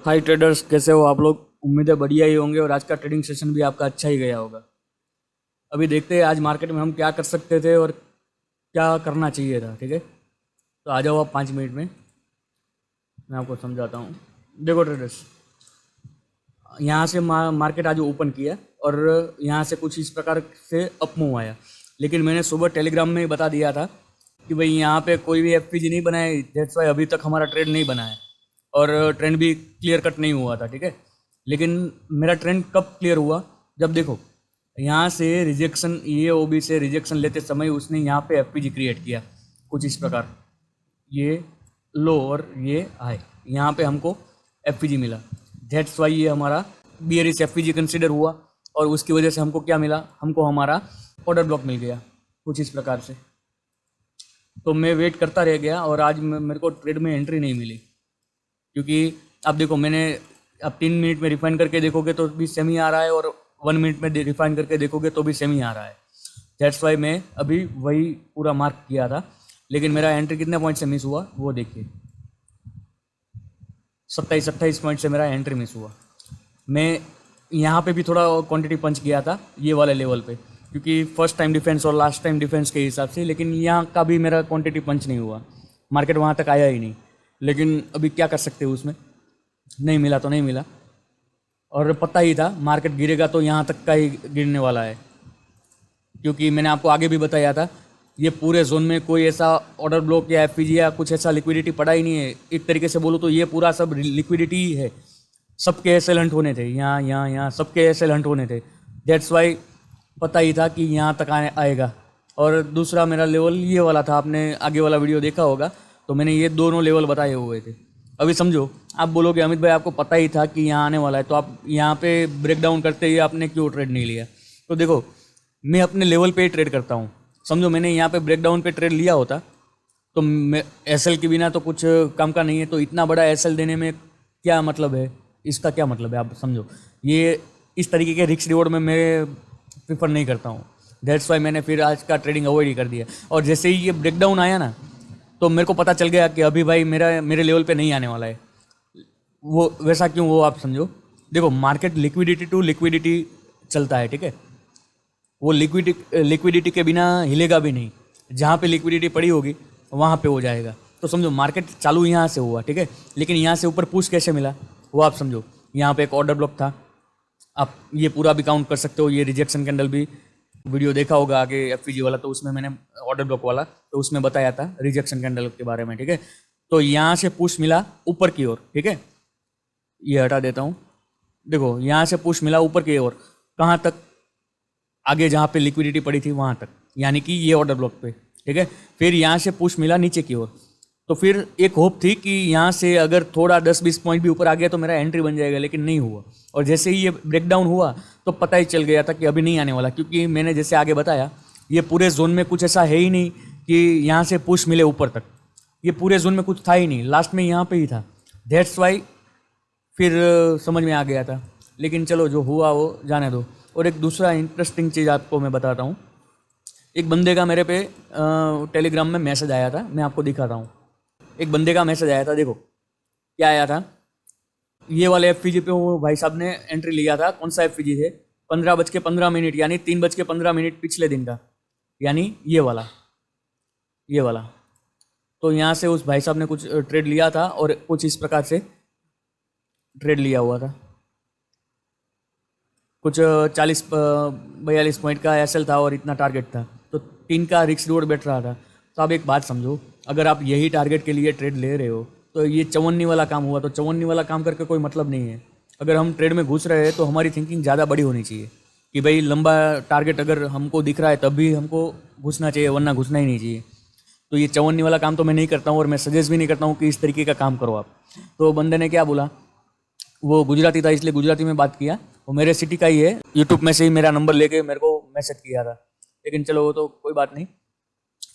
हाय traders, कैसे हो आप लोग। उम्मीद है बढ़िया ही होंगे और आज का ट्रेडिंग सेशन भी आपका अच्छा ही गया होगा। अभी देखते हैं आज मार्केट में हम क्या कर सकते थे और क्या करना चाहिए था। ठीक है, तो आ जाओ आप 5 मिनट में, मैं आपको समझाता हूँ। देखो ट्रेडर्स, यहाँ से मार्केट आज ओपन किया और यहाँ से कुछ इस प्रकार से अप मूव आया, लेकिन मैंने सुबह टेलीग्राम में बता दिया था कि भाई यहाँ पे कोई भी एफपीजी नहीं बना है। दैट्स वाई अभी तक हमारा ट्रेड नहीं बना है और ट्रेंड भी क्लियर कट नहीं हुआ था। ठीक है, लेकिन मेरा ट्रेंड कब क्लियर हुआ, जब देखो यहाँ से रिजेक्शन, ये ओबी से रिजेक्शन लेते समय उसने यहाँ पे एफपीजी क्रिएट किया कुछ इस प्रकार, ये लो और ये हाई, यहाँ पे हमको एफपीजी मिला। दैट्स वाई ये हमारा बियरिश एफपीजी कंसिडर हुआ और उसकी वजह से हमको क्या मिला, हमको हमारा ऑर्डर ब्लॉक मिल गया कुछ इस प्रकार से। तो मैं वेट करता रह गया और आज मेरे को ट्रेड में एंट्री नहीं मिली, क्योंकि अब देखो मैंने अब 3 मिनट में रिफाइन करके देखोगे तो भी सेम ही आ रहा है और 1 मिनट में रिफाइन करके देखोगे तो भी सेम ही आ रहा है। दैट्स वाई मैं अभी वही पूरा मार्क किया था, लेकिन मेरा एंट्री कितने पॉइंट से मिस हुआ वो देखिए, 27-28 पॉइंट से मेरा एंट्री मिस हुआ। मैं यहाँ पे भी थोड़ा क्वांटिटी पंच किया था ये वाले लेवल पे, क्योंकि फर्स्ट टाइम डिफेंस और लास्ट टाइम डिफेंस के हिसाब से, लेकिन यहाँ का भी मेरा क्वांटिटी पंच नहीं हुआ, मार्केट वहाँ तक आया ही नहीं। लेकिन अभी क्या कर सकते हो, उसमें नहीं मिला तो नहीं मिला, और पता ही था मार्केट गिरेगा तो यहाँ तक का ही गिरने वाला है, क्योंकि मैंने आपको आगे भी बताया था ये पूरे जोन में कोई ऐसा ऑर्डर ब्लॉक या एफपीजी या कुछ ऐसा लिक्विडिटी पड़ा ही नहीं है। एक तरीके से बोलो तो ये पूरा सब लिक्विडिटी ही है, सबके एसएल हंट होने थे, यहाँ सबके एसएल हंट होने थे। दैट्स वाई पता ही था कि यहाँ तक आएगा। और दूसरा मेरा लेवल ये वाला था, आपने आगे वाला वीडियो देखा होगा, तो मैंने ये दोनों लेवल बताए हुए थे। अभी समझो, आप बोलोगे अमित भाई आपको पता ही था कि यहाँ आने वाला है, तो आप यहाँ पे ब्रेक डाउन करते ही आपने क्यों ट्रेड नहीं लिया। तो देखो मैं अपने लेवल पे ही ट्रेड करता हूँ। समझो मैंने यहाँ पे ब्रेक डाउन पे ट्रेड लिया होता तो मैं एसएल के बिना तो कुछ काम का नहीं है, तो इतना बड़ा एसएल देने में क्या मतलब है, इसका क्या मतलब है आप समझो। ये इस तरीके के रिस्क रिवॉर्ड में मैं प्रीफर नहीं करता हूँ। दैट्स वाई मैंने फिर आज का ट्रेडिंग अवॉइड ही कर दिया। और जैसे ही ये ब्रेक डाउन आया ना, तो मेरे को पता चल गया कि अभी भाई मेरे लेवल पे नहीं आने वाला है। वो वैसा क्यों, वो आप समझो। देखो मार्केट लिक्विडिटी टू लिक्विडिटी चलता है, ठीक है। वो लिक्विडिटी के बिना हिलेगा भी नहीं, जहाँ पे लिक्विडिटी पड़ी होगी वहाँ पे हो जाएगा। तो समझो मार्केट चालू यहाँ से हुआ, ठीक है, लेकिन यहाँ से ऊपर पुश कैसे मिला वो आप समझो। यहाँ पे एक ऑर्डर ब्लॉक था, आप ये पूरा भी काउंट कर सकते हो। ये रिजेक्शन कैंडल भी वीडियो देखा होगा आगे एफपीजी वाला, तो उसमें मैंने ऑर्डर ब्लॉक वाला तो उसमें बताया था रिजेक्शन कैंडल के बारे में, ठीक है। तो यहाँ से पुश मिला ऊपर की ओर, ठीक है, ये हटा देता हूँ। देखो यहाँ से पुश मिला ऊपर की ओर, कहाँ तक, आगे जहाँ पे लिक्विडिटी पड़ी थी वहाँ तक, यानी कि ये ऑर्डर ब्लॉक पे, ठीक है। फिर यहाँ से पुश मिला नीचे की ओर, तो फिर एक होप थी कि यहाँ से अगर थोड़ा 10-20 पॉइंट भी ऊपर आ गया तो मेरा एंट्री बन जाएगा, लेकिन नहीं हुआ। और जैसे ही ये ब्रेक डाउन हुआ तो पता ही चल गया था कि अभी नहीं आने वाला, क्योंकि मैंने जैसे आगे बताया ये पूरे जोन में कुछ ऐसा है ही नहीं कि यहाँ से पुश मिले ऊपर तक। ये पूरे जोन में कुछ था ही नहीं, लास्ट में यहाँ पे ही था। दैट्स वाई फिर समझ में आ गया था। लेकिन चलो जो हुआ वो जाने दो। और एक दूसरा इंटरेस्टिंग चीज़ आपको मैं बताता हूँ। एक बंदे का मेरे पे टेलीग्राम में मैसेज आया था, मैं आपको दिखाता हूँ। एक बंदे का मैसेज आया था, देखो क्या आया था। ये वाले एफपीजी पे वो भाई साहब ने एंट्री लिया था। कौन सा एफपीजी थे, 15:15 यानी 3:15 पिछले दिन का, यानी ये वाला, ये वाला। तो यहाँ से उस भाई साहब ने कुछ ट्रेड लिया था और कुछ इस प्रकार से ट्रेड लिया हुआ था। कुछ 40-42 पॉइंट का एसएल था और इतना टारगेट था, तो 3 का रिस्क रिवॉर्ड बैठ रहा था। तो आप एक बात समझो, अगर आप यही टारगेट के लिए ट्रेड ले रहे हो तो ये 54 वाला काम हुआ। तो 54 वाला काम करके कोई मतलब नहीं है। अगर हम ट्रेड में घुस रहे हैं तो हमारी थिंकिंग ज़्यादा बड़ी होनी चाहिए कि भाई लंबा टारगेट अगर हमको दिख रहा है तब भी हमको घुसना चाहिए, वरना घुसना ही नहीं चाहिए। तो ये 54 वाला काम तो मैं नहीं करता हूँ और मैं सजेस्ट भी नहीं करता हूँ कि इस तरीके का काम करो आप। तो बंदे ने क्या बोला, वो गुजराती था इसलिए गुजराती में बात किया। वो मेरे सिटी का ही है, यूट्यूब में से ही मेरा नंबर लेके मेरे को मैसेज किया था। लेकिन चलो वो तो कोई बात नहीं।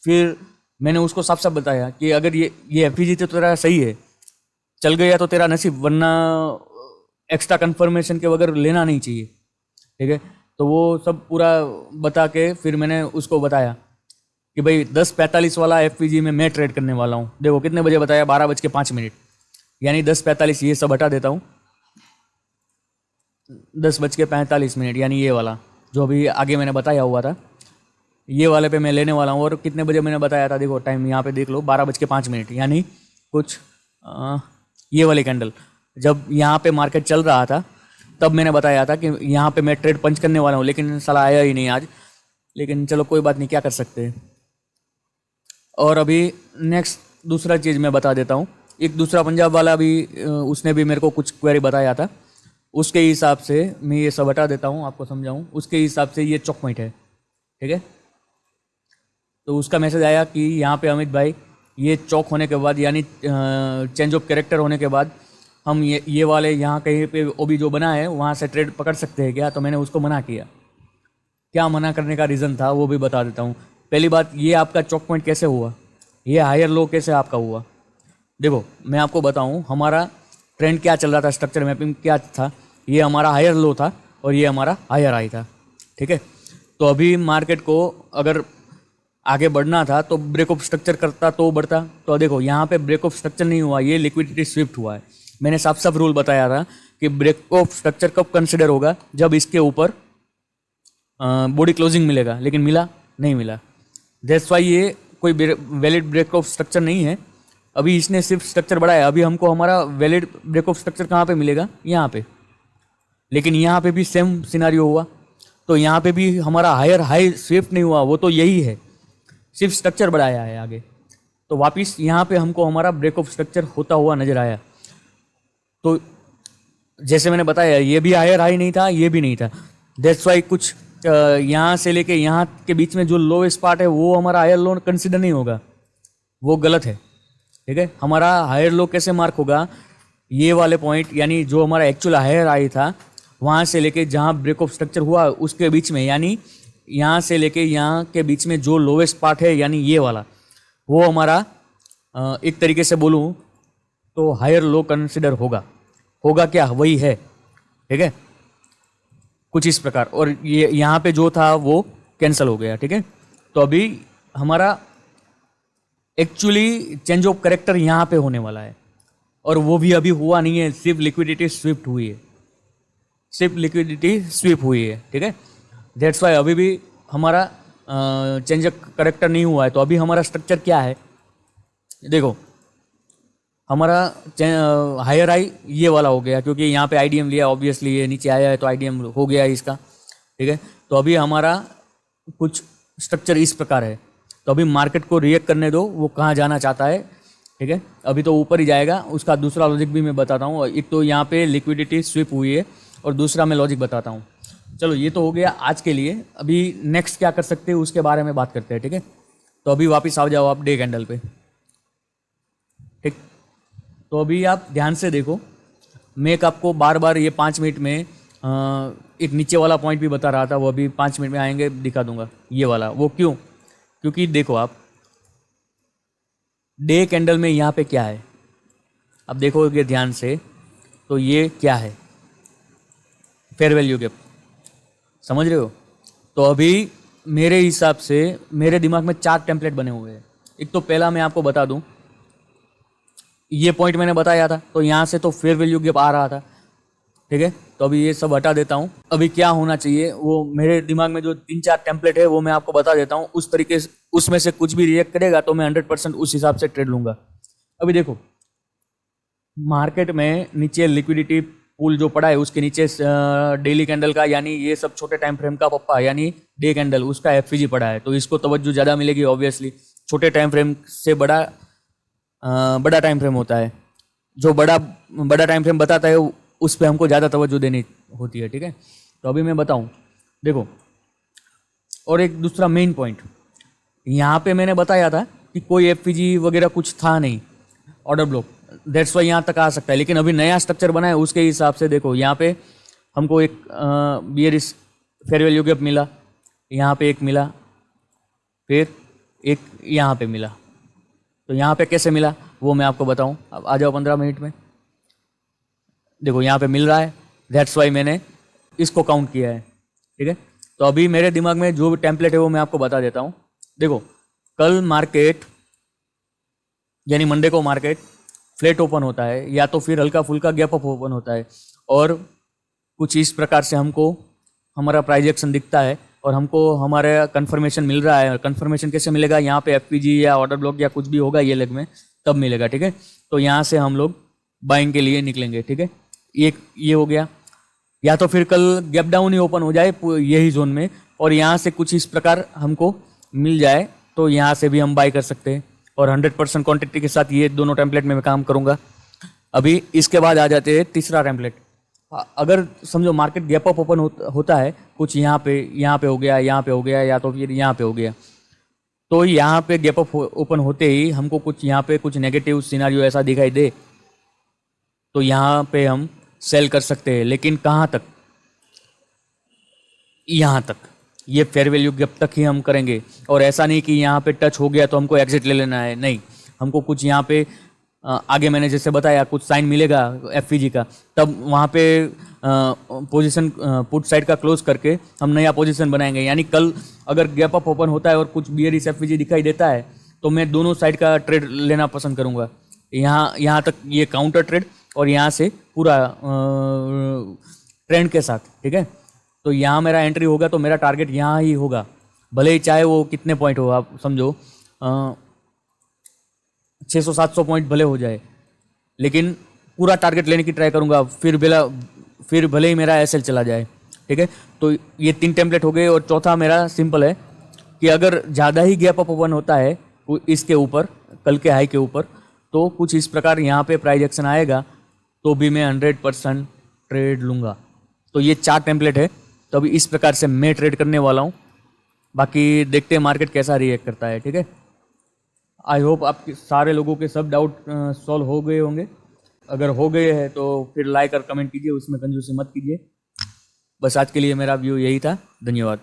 फिर मैंने उसको साफ साफ बताया कि अगर ये एफपीजी तो तेरा सही है, चल गया तो तेरा नसीब, वरना एक्स्ट्रा कंफर्मेशन के बगैर लेना नहीं चाहिए, ठीक है। तो वो सब पूरा बता के फिर मैंने उसको बताया कि भाई 10:45 वाला FPG में मैं ट्रेड करने वाला हूँ। देखो कितने बजे बताया, 12:05, यानी 10:45 ये सब हटा देता हूँ, 10:45 यानी ये वाला जो अभी आगे मैंने बताया हुआ था, ये वाले पे मैं लेने वाला हूँ। और कितने बजे मैंने बताया था, देखो टाइम यहाँ पे देख लो, 12:05, यानी कुछ ये वाली कैंडल जब यहाँ पे मार्केट चल रहा था तब मैंने बताया था कि यहाँ पे मैं ट्रेड पंच करने वाला हूँ, लेकिन साला आया ही नहीं आज। लेकिन चलो कोई बात नहीं, क्या कर सकते हैं। और अभी नेक्स्ट दूसरा चीज़ मैं बता देता हूँ। एक दूसरा पंजाब वाला भी उसने भी मेरे को कुछ क्वेरी बताया था, उसके हिसाब से मैं ये सब हटा देता हूँ, आपको समझाऊँ। उसके हिसाब से ये चॉक पॉइंट है, ठीक है। तो उसका मैसेज आया कि यहाँ पे अमित भाई ये चौक होने के बाद, यानी चेंज ऑफ कैरेक्टर होने के बाद हम ये वाले यहाँ कहीं पे ओबी जो बना है वहाँ से ट्रेड पकड़ सकते हैं क्या। तो मैंने उसको मना किया। क्या मना करने का रीज़न था वो भी बता देता हूँ। पहली बात, ये आपका चौक पॉइंट कैसे हुआ, ये हायर लो कैसे आपका हुआ। देखो मैं आपको बताऊँ, हमारा ट्रेंड क्या चल रहा था, स्ट्रक्चर मैपिंग क्या था। ये हमारा हायर लो था और ये हमारा हायर हाई था, ठीक है। तो अभी मार्केट को अगर आगे बढ़ना था तो ब्रेक ऑफ स्ट्रक्चर करता तो बढ़ता। तो देखो यहाँ पे ब्रेक ऑफ स्ट्रक्चर नहीं हुआ, ये लिक्विडिटी स्विफ्ट हुआ है। मैंने साफ साफ रूल बताया था कि ब्रेक ऑफ स्ट्रक्चर कब कंसिडर होगा, जब इसके ऊपर बॉडी क्लोजिंग मिलेगा, लेकिन मिला नहीं मिला। दैट्स वाई ये कोई वैलिड ब्रेक ऑफ स्ट्रक्चर नहीं है। अभी इसने सिर्फ स्ट्रक्चर बढ़ाया, अभी हमको हमारा वैलिड ब्रेक ऑफ स्ट्रक्चर कहाँ पे मिलेगा, यहाँ पे। लेकिन यहाँ पे भी सेम सिनारियो हुआ, तो यहाँ पे भी हमारा हायर हाई स्विफ्ट नहीं हुआ, वो तो यही है, सिर्फ स्ट्रक्चर बढ़ाया है आगे। तो वापिस यहाँ पे हमको हमारा ब्रेक ऑफ स्ट्रक्चर होता हुआ नजर आया। तो जैसे मैंने बताया, ये भी हायर हाई नहीं था, ये भी नहीं था। दैट्स वाई कुछ यहाँ से लेके यहाँ के बीच में जो लोएस्ट पार्ट है वो हमारा हायर लो कंसिडर नहीं होगा, वो गलत है, ठीक है। हमारा हायर लो कैसे मार्क होगा, ये वाले पॉइंट, यानी जो हमारा एक्चुअल हायर हाई था वहाँ से लेके जहाँ ब्रेक ऑफ स्ट्रक्चर हुआ उसके बीच में, यानी यहाँ से लेके यहाँ के बीच में जो लोवेस्ट पार्ट है, यानी ये वाला, वो हमारा एक तरीके से बोलूँ तो हायर लो कंसिडर होगा। होगा क्या, वही है, ठीक है, कुछ इस प्रकार। और ये यहाँ पे जो था वो कैंसिल हो गया, ठीक है। तो अभी हमारा एक्चुअली चेंज ऑफ कैरेक्टर यहाँ पे होने वाला है, और वो भी अभी हुआ नहीं है, सिर्फ लिक्विडिटी स्विफ्ट हुई है, सिर्फ लिक्विडिटी स्विप हुई है, ठीक है। दैट्स वाई अभी भी हमारा चेंज ऑफ कैरेक्टर नहीं हुआ है। तो अभी हमारा स्ट्रक्चर क्या है, देखो हमारा हायर हाई ये वाला हो गया, क्योंकि यहाँ पे आईडीएम लिया, ऑब्वियसली ये नीचे आया है तो आईडीएम हो गया इसका, ठीक है। तो अभी हमारा कुछ स्ट्रक्चर इस प्रकार है। तो अभी मार्केट को रिएक्ट करने दो, वो कहाँ जाना चाहता है, ठीक है। अभी तो ऊपर ही जाएगा, उसका दूसरा लॉजिक भी मैं बताता हूँ। एक तो यहाँ पे लिक्विडिटी स्विप हुई है, और दूसरा मैं लॉजिक बताता हूँ। चलो ये तो हो गया आज के लिए। अभी नेक्स्ट क्या कर सकते हैं उसके बारे में बात करते हैं, ठीक है। तो अभी वापस आ जाओ आप डे कैंडल पे, ठीक। तो अभी आप ध्यान से देखो, मैं आपको बार बार ये 5 मिनट में एक नीचे वाला पॉइंट भी बता रहा था, वो अभी 5 मिनट में आएंगे दिखा दूंगा ये वाला। वो क्यों, क्योंकि देखो आप डे कैंडल में यहाँ पे क्या है, अब देखोगे ध्यान से तो ये क्या है, फेयर वैल्यू गैप, समझ रहे हो। तो अभी मेरे हिसाब से मेरे दिमाग में 4 टेम्पलेट बने हुए हैं। एक तो पहला मैं आपको बता दूं, ये पॉइंट मैंने बताया था, तो यहाँ से तो फेयर वैल्यू गैप आ रहा था, ठीक है। तो अभी ये सब हटा देता हूँ। अभी क्या होना चाहिए, वो मेरे दिमाग में जो 3-4 टेम्पलेट है वो मैं आपको बता देता हूँ। उस तरीके से उसमें से कुछ भी रिएक्ट करेगा तो मैं 100% उस हिसाब से ट्रेड लूंगा। अभी देखो मार्केट में नीचे लिक्विडिटी पूल जो पड़ा है, उसके नीचे डेली कैंडल का, यानी ये सब छोटे टाइम फ्रेम का पप्पा, यानी डे कैंडल, उसका एफपीजी पड़ा है, तो इसको तवज्जो ज़्यादा मिलेगी ऑब्वियसली। छोटे टाइम फ्रेम से बड़ा टाइम फ्रेम होता है, जो बड़ा टाइम फ्रेम बताता है उस पर हमको ज़्यादा तवज्जो देनी होती है, ठीक है। तो अभी मैं बताऊँ, देखो और एक दूसरा मेन पॉइंट, यहाँ पे मैंने बताया था कि कोई एफपीजी वगैरह कुछ था नहीं, ऑर्डर ब्लॉक, दैट्स वाई यहाँ तक आ सकता है। लेकिन अभी नया स्ट्रक्चर बना है, उसके हिसाब से देखो यहाँ पे हमको एक बियरिश फेयर वैल्यू गैप मिला, यहाँ पे एक मिला, फिर एक यहाँ पे मिला। तो यहाँ पे कैसे मिला वो मैं आपको बताऊँ, अब आ जाओ 15 मिनट में। देखो यहाँ पे मिल रहा है, दैट्स वाई मैंने इसको काउंट किया है, ठीक है। तो अभी मेरे दिमाग में जो भी टेम्पलेट है वो मैं आपको बता देता हूँ। देखो कल मार्केट यानी मंडे को मार्केट फ्लैट ओपन होता है या तो फिर हल्का फुल्का गैप अप ओपन होता है, और कुछ इस प्रकार से हमको हमारा प्राइस एक्शन दिखता है और हमको हमारा कंफर्मेशन मिल रहा है। कंफर्मेशन कैसे मिलेगा, यहाँ पे एफपीजी या ऑर्डर ब्लॉक या कुछ भी होगा ये लेग में तब मिलेगा, ठीक है। तो यहाँ से हम लोग बाइंग के लिए निकलेंगे, ठीक है। ये हो गया। या तो फिर कल गैप डाउन ही ओपन हो जाए यही जोन में और यहाँ से कुछ इस प्रकार हमको मिल जाए तो यहाँ से भी हम बाई कर सकते हैं, और 100% क्वांटिटी के साथ ये दोनों टेम्पलेट में मैं काम करूँगा। अभी इसके बाद आ जाते हैं तीसरा टेम्पलेट। अगर समझो मार्केट गैप अप ओपन होता है कुछ यहाँ पे हो गया, यहाँ पे हो गया, या तो फिर यहाँ पे हो गया, तो यहाँ पे गैप अप ओपन होते ही हमको कुछ यहाँ पे कुछ नेगेटिव सिनारियो ऐसा दिखाई दे तो यहाँ पे हम सेल कर सकते हैं। लेकिन कहाँ तक, यहाँ तक, ये फेयर वैल्यू गैप तक ही हम करेंगे। और ऐसा नहीं कि यहाँ पे टच हो गया तो हमको एग्जिट ले लेना है, नहीं। हमको कुछ यहाँ पे आगे मैंने जैसे बताया कुछ साइन मिलेगा एफपीजी का, तब वहाँ पे पोजीशन पुट साइड का क्लोज करके हम नया पोजीशन बनाएंगे। यानी कल अगर गैप अप ओपन होता है और कुछ बियरिश एफपीजी दिखाई देता है तो मैं दोनों साइड का ट्रेड लेना पसंद करूँगा। यहाँ तक ये काउंटर ट्रेड और यहाँ से पूरा ट्रेंड के साथ, ठीक है। तो यहाँ मेरा एंट्री होगा तो मेरा टारगेट यहाँ ही होगा, भले ही चाहे वो कितने पॉइंट हो, आप समझो 600-700 पॉइंट भले हो जाए, लेकिन पूरा टारगेट लेने की ट्राई करूँगा, फिर भले ही मेरा एसएल चला जाए, ठीक है। तो ये 3 टेम्पलेट हो गए। और चौथा मेरा सिंपल है कि अगर ज़्यादा ही गैप अप ओपन होता है इसके ऊपर, कल के हाई के ऊपर, तो कुछ इस प्रकार यहाँ पे प्राइस एक्शन आएगा तो भी मैं 100% ट्रेड लूँगा। तो ये 4 टेम्पलेट है, तो अभी इस प्रकार से मैं ट्रेड करने वाला हूँ। बाकी देखते हैं मार्केट कैसा रिएक्ट करता है, ठीक है। आई होप आपके सारे लोगों के सब डाउट सॉल्व हो गए होंगे। अगर हो गए हैं तो फिर लाइक और कमेंट कीजिए, उसमें कंजूसी मत कीजिए। बस आज के लिए मेरा व्यू यही था। धन्यवाद।